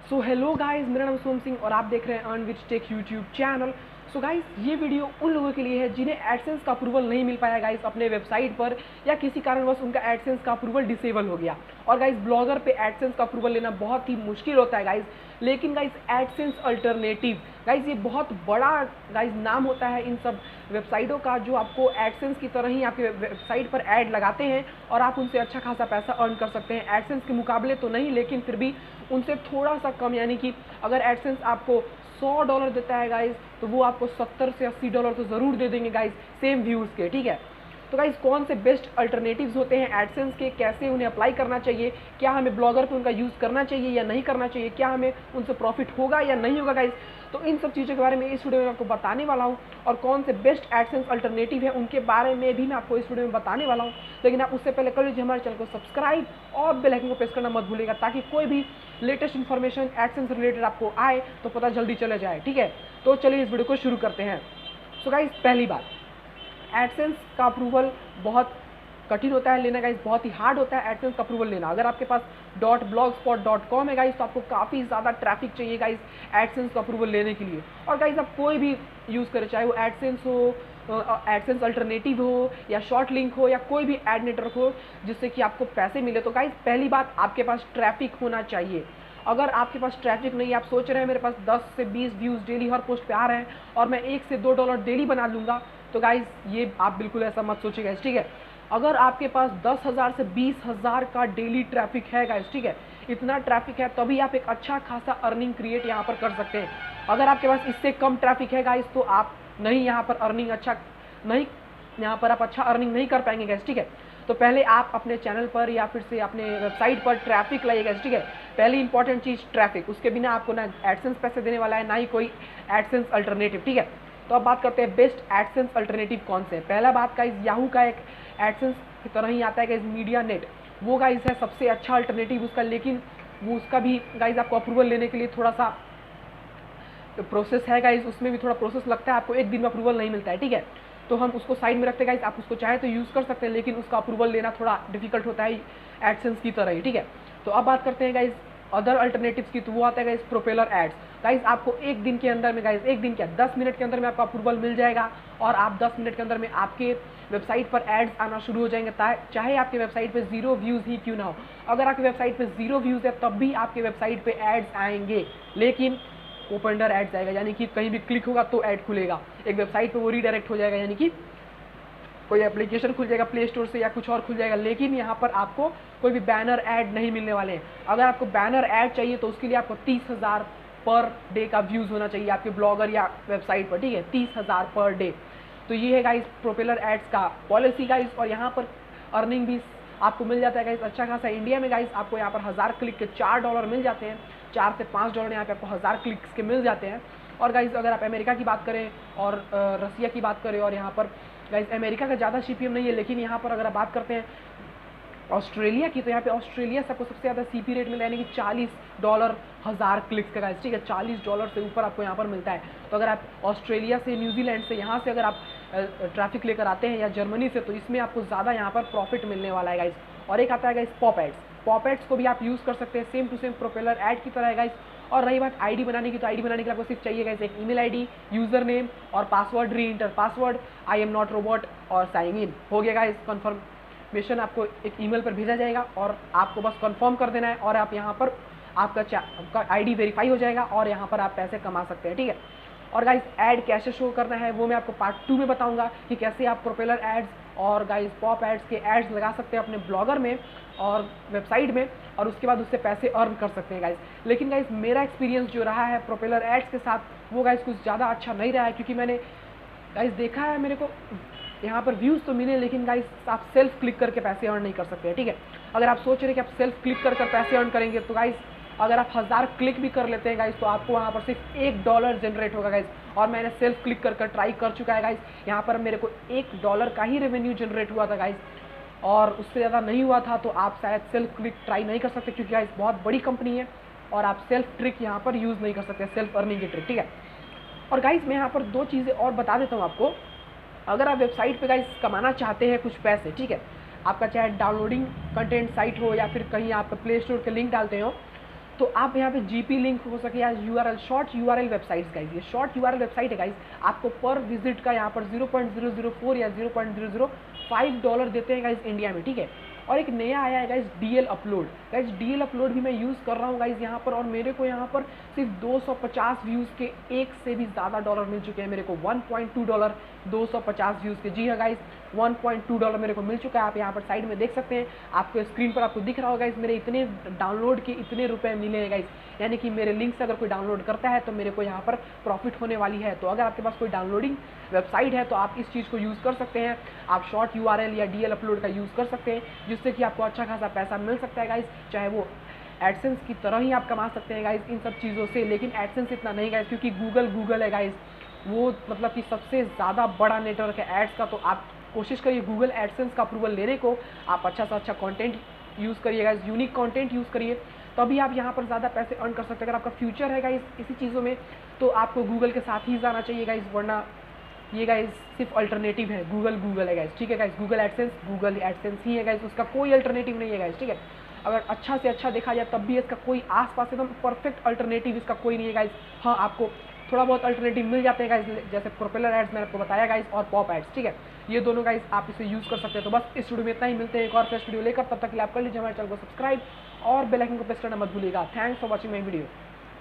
So hello guys, मेरा नाम सोम सिंह और आप देख रहे हैं earn which take YouTube channel. So guys, ये वीडियो उन लोगों के लिए है जिन्हें एडसेंस का अप्रूवल नहीं मिल पाया गाइस अपने वेबसाइट पर, या किसी कारणवश उनका एडसेंस का अप्रूवल डिसेबल हो गया। और गाइस, ब्लॉगर पे एडसेंस का अप्रूवल लेना बहुत ही मुश्किल होता है गाइस। लेकिन गाइस, एडसेंस अल्टरनेटिव गाइस, ये बहुत बड़ा गाइस नाम होता है इन सब वेबसाइटों का, जो आपको एडसेंस की तरह ही आपके वेबसाइट पर ऐड लगाते हैं और आप उनसे अच्छा खासा पैसा अर्न कर सकते हैं। एडसेंस के मुकाबले तो नहीं, लेकिन फिर भी उनसे थोड़ा सा कम। यानी कि अगर एडसेंस आपको $100 देता है गाइस, तो वो आपको $70 से $80 तो ज़रूर दे देंगे गाइस, सेम व्यूज़ के। ठीक है, तो गाइस, कौन से बेस्ट अल्टरनेटिव्स होते हैं एडसेंस के, कैसे उन्हें अप्लाई करना चाहिए, क्या हमें ब्लॉगर पे उनका यूज़ करना चाहिए या नहीं करना चाहिए, क्या हमें उनसे प्रॉफिट होगा या नहीं होगा गाइस, तो इन सब चीज़ों के बारे में इस वीडियो में आपको बताने वाला हूँ। और कौन से बेस्ट एडसेंस अल्टरनेटिव है उनके बारे में भी मैं आपको इस वीडियो में बताने वाला हूँ। लेकिन आप उससे पहले कर लीजिए हमारे चैनल को सब्सक्राइब और बेल आइकन को प्रेस करना मत भूलिएगा, ताकि कोई भी लेटेस्ट इन्फॉर्मेशन एडसेंस रिलेटेड आपको आए तो पता जल्दी चले जाए। ठीक है, तो चलिए इस वीडियो को शुरू करते हैं। सो गाइस, पहली बात, एडसेंस का अप्रूवल बहुत कठिन होता है लेना गाइस, बहुत ही हार्ड होता है एडसेंस का अप्रूवल लेना। अगर आपके पास .blogspot.com है गाइस, तो आपको काफ़ी ज़्यादा ट्रैफिक चाहिए गाइस एडसेंस का अप्रूवल लेने के लिए। और गाइस, आप कोई भी यूज़ करें, चाहे वो एडसेंस हो, एडसेंस अल्टरनेटिव हो, या शॉर्ट लिंक हो, या कोई भी एड नेटवर्क हो जिससे कि आपको पैसे मिले, तो गाइस पहली बात, आपके पास ट्रैफिक होना चाहिए। अगर आपके पास ट्रैफिक नहीं है, आप सोच रहे हैं मेरे पास 10 से 20 व्यूज़ डेली हर पोस्ट पे आ रहे हैं और मैं $1 से $2 डेली बना लूँगा, तो गाइस ये आप बिल्कुल ऐसा मत सोचिएगा। ठीक है, अगर आपके पास 10,000 से 20,000 का डेली ट्रैफिक है गाइस, ठीक है, इतना ट्रैफिक है, तभी आप एक अच्छा खासा अर्निंग क्रिएट यहाँ पर कर सकते हैं। अगर आपके पास इससे कम ट्रैफिक है गाइस, तो आप नहीं यहाँ पर अर्निंग अच्छा नहीं, यहाँ पर आप अच्छा अर्निंग नहीं कर पाएंगे गाइस। ठीक है, तो पहले आप अपने चैनल पर या फिर से अपने वेबसाइट पर ट्रैफिक लाइएगा। ठीक है, पहली इंपॉर्टेंट चीज़ ट्रैफिक, उसके बिना आपको ना एडसेंस पैसे देने वाला है, ना ही कोई एडसेंस अल्टरनेटिव। ठीक है, तो अब बात करते हैं बेस्ट एडसेंस अल्टरनेटिव कौन से। पहला बात गाइस, याहू का एक एडसेंस की तरह ही आता है गाइस, मीडिया नेट, वो गाइस है सबसे अच्छा अल्टरनेटिव उसका। लेकिन वो उसका भी गाइस आपको अप्रूवल लेने के लिए थोड़ा सा प्रोसेस है गाइस, उसमें भी थोड़ा प्रोसेस लगता है, आपको एक दिन में अप्रूवल नहीं मिलता है। ठीक है, तो हम उसको साइड में रखते हैं गाइस, आप उसको चाहे तो यूज़ कर सकते हैं, लेकिन उसका अप्रूवल लेना थोड़ा डिफिकल्ट होता है एडसेंस की तरह ही। ठीक है, तो अब बात करते हैं गाइस अदर अल्टरनेटिव्स की, तो वो आता है गाइस प्रोपेलर एड्स। गाइस आपको एक दिन के अंदर में, गाइस एक दिन क्या 10 मिनट के अंदर में आपका अप्रूवल मिल जाएगा और आप 10 मिनट के अंदर में आपके वेबसाइट पर एड्स आना शुरू हो जाएंगे, चाहे आपके वेबसाइट पे 0 व्यूज़ ही क्यों ना हो। अगर आपकी वेबसाइट पे 0 व्यूज़ है तब भी आपके वेबसाइट पे एड्स आएंगे, लेकिन ओपनर एड्स आएगा, यानी कि कहीं भी क्लिक होगा तो ऐड खुलेगा, एक वेबसाइट पे वो रीडायरेक्ट हो जाएगा, यानी कि कोई एप्लीकेशन खुल जाएगा प्ले स्टोर से या कुछ और खुल जाएगा। लेकिन यहाँ पर आपको कोई भी बैनर ऐड नहीं मिलने वाले हैं। अगर आपको बैनर ऐड चाहिए तो उसके लिए आपको 30,000 पर डे का व्यूज़ होना चाहिए आपके ब्लॉगर या वेबसाइट पर। ठीक है, 30,000 पर डे। तो ये है गाइस प्रोपेलर एड्स का पॉलिसी गाइस, और यहाँ पर अर्निंग भी आपको मिल जाता है गाइस अच्छा खासा। इंडिया में गाइस आपको यहाँ पर 1000 क्लिक के $4 मिल जाते हैं, $4 से $5 यहाँ पे आपको 1000 क्लिक्स के मिल जाते हैं। और गाइस अगर आप अमेरिका की बात करें और रसिया की बात करें, और यहाँ पर गाइस अमेरिका का ज़्यादा CPM नहीं है, लेकिन यहाँ पर अगर आप बात करते हैं ऑस्ट्रेलिया की, तो यहाँ पे ऑस्ट्रेलिया से आपको सबसे ज़्यादा CP रेट मिला है, यानी कि $40 1000 क्लिक्स का गाइस। ठीक है, $40 से ऊपर आपको यहाँ पर मिलता है। तो अगर आप ऑस्ट्रेलिया से, न्यूजीलैंड से, यहाँ से अगर आप ट्रैफिक लेकर आते हैं या जर्मनी से, तो इसमें आपको ज़्यादा यहाँ पर प्रॉफिट मिलने वाला है गाइस। और एक आता है गाइस पॉपएड्स, पॉपएड्स को भी आप यूज़ कर सकते हैं, same to same propeller ad की तरह है गाइस। और रही बात आईडी बनाने की, तो आईडी बनाने के लिए आपको सिर्फ चाहिए गाइस एक ईमेल आईडी, यूज़र नेम और पासवर्ड, री inter password, I am not robot और साइन इन हो गया गाइस। कन्फर्मेशन आपको एक ईमेल पर भेजा जाएगा और आपको बस कंफर्म कर देना है, और आप यहाँ पर आपका आईडी वेरीफाई हो जाएगा और यहाँ पर आप पैसे कमा सकते हैं। ठीक है, और गाइस ऐड कैसे शो करना है वो मैं आपको पार्ट 2 में बताऊंगा कि कैसे आप प्रोपेलर एड्स और गाइस पॉप एड्स के एड्स लगा सकते हैं अपने ब्लॉगर में और वेबसाइट में, और उसके बाद उससे पैसे अर्न कर सकते हैं गाइस। लेकिन गाइस मेरा एक्सपीरियंस जो रहा है प्रोपेलर एड्स के साथ, वो गाइस कुछ ज़्यादा अच्छा नहीं रहा है, क्योंकि मैंने गाइस देखा है, मेरे को यहाँ पर व्यूज़ तो मिले, लेकिन गाइस आप सेल्फ क्लिक करके पैसे अर्न नहीं कर सकते। ठीक है, अगर आप सोच रहे हैं कि आप सेल्फ क्लिक कर पैसे अर्न करेंगे, तो गाइस अगर आप 1000 क्लिक भी कर लेते हैं गाइस, तो आपको वहाँ पर सिर्फ $1 जनरेट होगा गाइस। और मैंने सेल्फ क्लिक कर ट्राई कर चुका है गाइस, यहाँ पर मेरे को $1 का ही रेवेन्यू जनरेट हुआ था गाइस, और उससे ज़्यादा नहीं हुआ था। तो आप शायद सेल्फ क्लिक ट्राई नहीं कर सकते, क्योंकि गाइस बहुत बड़ी कंपनी है और आप सेल्फ ट्रिक यहाँ पर यूज़ नहीं कर सकते, सेल्फ अर्निंग की ट्रिक। ठीक है, और गाइस मैं यहाँ पर 2 चीज़ें और बता देता हूँ आपको। अगर आप वेबसाइट पे गाइस कमाना चाहते हैं कुछ पैसे, ठीक है, आपका चाहे डाउनलोडिंग कंटेंट साइट हो या फिर कहीं आप प्ले स्टोर के लिंक डालते हो, तो आप यहाँ पे जीपी लिंक हो सके या URL, short URL websites guys, ये शॉर्ट यूआरएल वेबसाइट है गाइज, आपको पर विजिट का यहाँ पर 0.004 या $0.005 देते हैं गाइज इंडिया में, ठीक है। और एक नया आया है guys DL upload, guys DL upload भी मैं यूज़ कर रहा हूँ गाइज यहाँ पर, और मेरे को यहाँ पर सिर्फ 250 व्यूज़ के एक से भी ज़्यादा डॉलर मिल चुके हैं मेरे को, $1.2 250 व्यूज़ के, जी हाँ गाइज $1.2 मेरे को मिल चुका है। आप यहाँ पर साइड में देख सकते हैं, आपको स्क्रीन पर आपको दिख रहा होगा गाइज, मेरे इतने डाउनलोड के इतने रुपए मिले हैं गाइज, यानी कि मेरे लिंक से अगर कोई डाउनलोड करता है तो मेरे को यहाँ पर प्रॉफिट होने वाली है। तो अगर आपके पास कोई डाउनलोडिंग वेबसाइट है तो आप इस चीज़ को यूज़ कर सकते हैं, आप शॉर्ट यूआरएल या डीएल अपलोड का यूज़ कर सकते हैं, जिससे कि आपको अच्छा खासा पैसा मिल सकता है गाइज, चाहे वो एडसेंस की तरह ही आप कमा सकते हैं गाइज इन सब चीज़ों से, लेकिन एडसेंस इतना नहीं गाइज, क्योंकि गूगल है गाइज, वो मतलब कि सबसे ज़्यादा बड़ा नेटवर्क है एड्स का। तो आप कोशिश करिए गूगल एडसेंस का अप्रूवल लेने को, आप अच्छा से अच्छा कंटेंट यूज़ करिए गाइज, यूनिक कंटेंट यूज़ करिए, तभी आप यहाँ पर ज़्यादा पैसे अर्न कर सकते हैं। अगर आपका फ्यूचर है गाइज इसी चीज़ों में तो आपको गूगल के साथ ही जाना चाहिए गाइज, वरना ये गाइज सिर्फ अल्टरनेटिव है, गूगल है गाइज, ठीक है गाइज, गूगल एडसेंस ही है गाइज, उसका कोई अल्टरनेटिव नहीं है गाइज, ठीक है। अगर अच्छा से अच्छा देखा जाए तब भी इसका कोई आसपास एकदम परफेक्ट अल्टरनेटिव इसका कोई नहीं है गाइज। हाँ, आपको थोड़ा बहुत अल्टरनेटिव मिल जाते हैं गाइज, जैसे प्रोपेलर एड्स मैंने आपको बताया गाइज, और पॉप एड्स, ठीक है, ये दोनों गाइज आप इसे यूज़ कर सकते हैं। तो बस इस वीडियो में इतना ही, मिलते हैं एक और फ्रेश वीडियो लेकर, तब तक के लिए आप कर लीजिए हमारे चैनल को सब्सक्राइब और बेल आइकन को प्रेस करना मत भूलिएगा। Thanks for watching my video.